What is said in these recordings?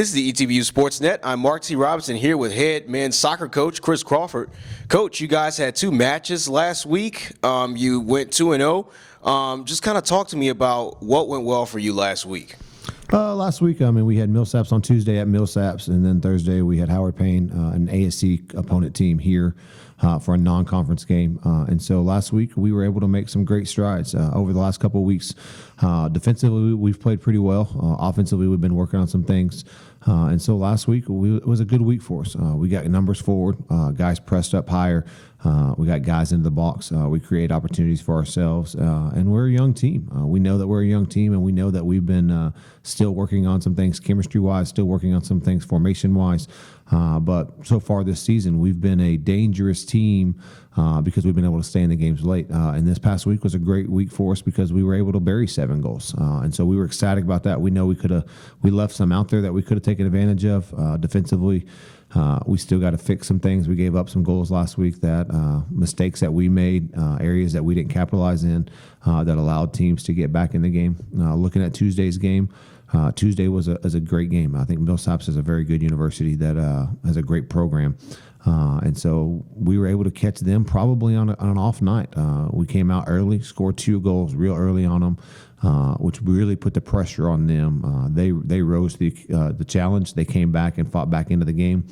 This is the ETBU Sportsnet. I'm Mark T. Robinson here with head men's soccer coach Chris Crawford. Coach, you guys had two matches last week. You went 2-0. Just kind of talk to me about what went well for you last week. Last week, we had Millsaps on Tuesday at Millsaps, and then Thursday we had Howard Payne, an ASC opponent team here for a non-conference game. And so last week we were able to make some great strides. Over the last couple of weeks, defensively we've played pretty well. Offensively we've been working on some things. And so last week it was a good week for us. We got numbers forward, guys pressed up higher. We got guys into the box. We create opportunities for ourselves, and we're a young team. We know that we're a young team, and we know that we've been still working on some things chemistry-wise, still working on some things formation-wise. But so far this season, we've been a dangerous team because we've been able to stay in the games late. And this past week was a great week for us because we were able to bury 7 goals. And so we were ecstatic about that. We know we left some out there that we could have taken advantage of defensively. We still got to fix some things. We gave up some goals last week mistakes that we made, areas that we didn't capitalize in that allowed teams to get back in the game. Looking at Tuesday's game, Tuesday was a great game. I think Millsaps is a very good university that has a great program. And so we were able to catch them probably on an off night. We came out early, scored 2 goals real early on them, which really put the pressure on them. They rose the challenge. They came back and fought back into the game,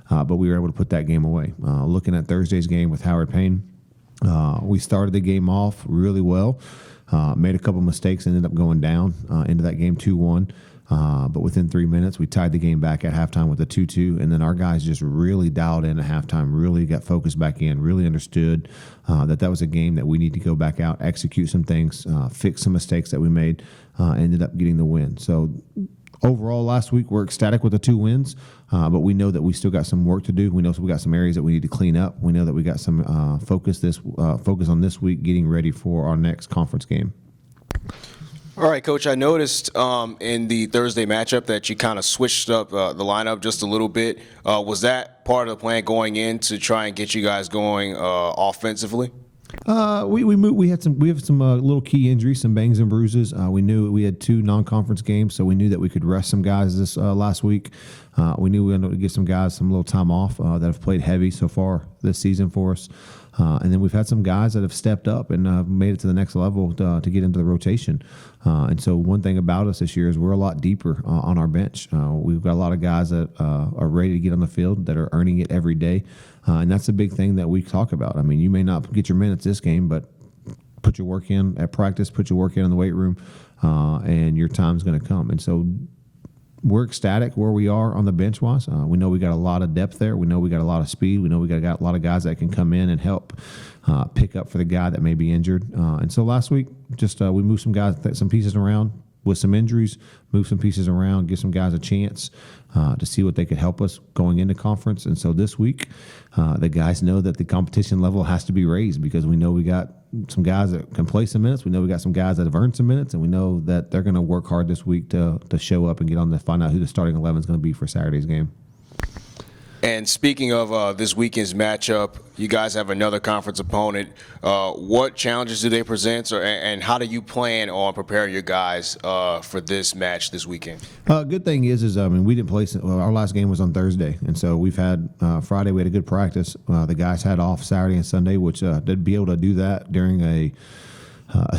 but we were able to put that game away. Looking at Thursday's game with Howard Payne, we started the game off really well, made a couple mistakes, ended up going down into that game 2-1. But within 3 minutes, we tied the game back at halftime with a 2-2, and then our guys just really dialed in at halftime, really got focused back in, really understood that was a game that we need to go back out, execute some things, fix some mistakes that we made, ended up getting the win. So overall, last week, we're ecstatic with the 2 wins, but we know that we still got some work to do. We know we got some areas that we need to clean up. We know that we got some focus on this week, getting ready for our next conference game. All right, Coach, I noticed in the Thursday matchup that you kind of switched up the lineup just a little bit. Was that part of the plan going in to try and get you guys going offensively? We have some little key injuries, some bangs and bruises. We knew we had 2 non-conference games, so we knew that we could rest some guys this last week. We knew we were going to give some guys some little time off that have played heavy so far this season for us. And then we've had some guys that have stepped up and made it to the next level to get into the rotation. And so one thing about us this year is we're a lot deeper on our bench. We've got a lot of guys that are ready to get on the field, that are earning it every day. And that's a big thing that we talk about. I mean, you may not get your minutes this game, but put your work in at practice, put your work in the weight room, and your time's going to come. And so we're ecstatic where we are on the bench wise. We know we got a lot of depth there. We know we got a lot of speed. We know we got a lot of guys that can come in and help pick up for the guy that may be injured. And so last week, just we moved some pieces around with some injuries, move some pieces around, give some guys a chance to see what they could help us going into conference. And so this week, the guys know that the competition level has to be raised because we know we got some guys that can play some minutes. We know we got some guys that have earned some minutes, and we know that they're going to work hard this week to show up and get on to find out who the starting 11 is going to be for Saturday's game. And speaking of this weekend's matchup, you guys have another conference opponent. What challenges do they present, and how do you plan on preparing your guys for this match this weekend? Good thing is we didn't play. Our last game was on Thursday, and so we've had Friday. We had a good practice. The guys had off Saturday and Sunday, which they'd be able to do that during a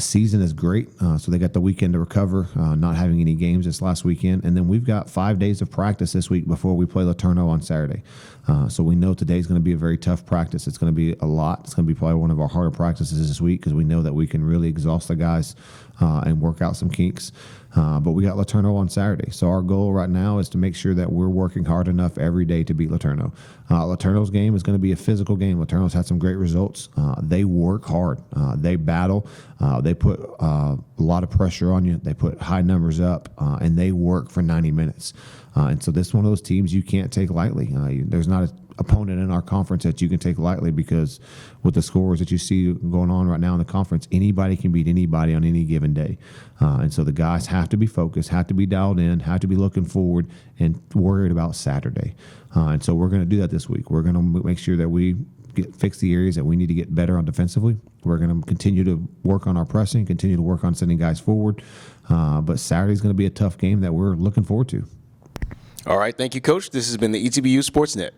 season is great. So they got the weekend to recover, not having any games this last weekend. And then we've got 5 days of practice this week before we play Laterno on Saturday. So we know today's going to be a very tough practice. It's going to be a lot. It's going to be probably one of our harder practices this week because we know that we can really exhaust the guys and work out some kinks. But we got Laterno on Saturday. So our goal right now is to make sure that we're working hard enough every day to beat Laterno. Laterno's game is going to be a physical game. Laterno's had some great results. They work hard. They battle. They put a lot of pressure on you. They put high numbers up, and they work for 90 minutes. And so this is one of those teams you can't take lightly. There's not an opponent in our conference that you can take lightly because with the scores that you see going on right now in the conference, anybody can beat anybody on any given day. And so the guys have to be focused, have to be dialed in, have to be looking forward and worried about Saturday. And so we're going to do that this week. We're going to make sure that we fix the areas that we need to get better on defensively. We're going to continue to work on our pressing, continue to work on sending guys forward. But Saturday's going to be a tough game that we're looking forward to. All right. Thank you, Coach. This has been the ETBU Sportsnet.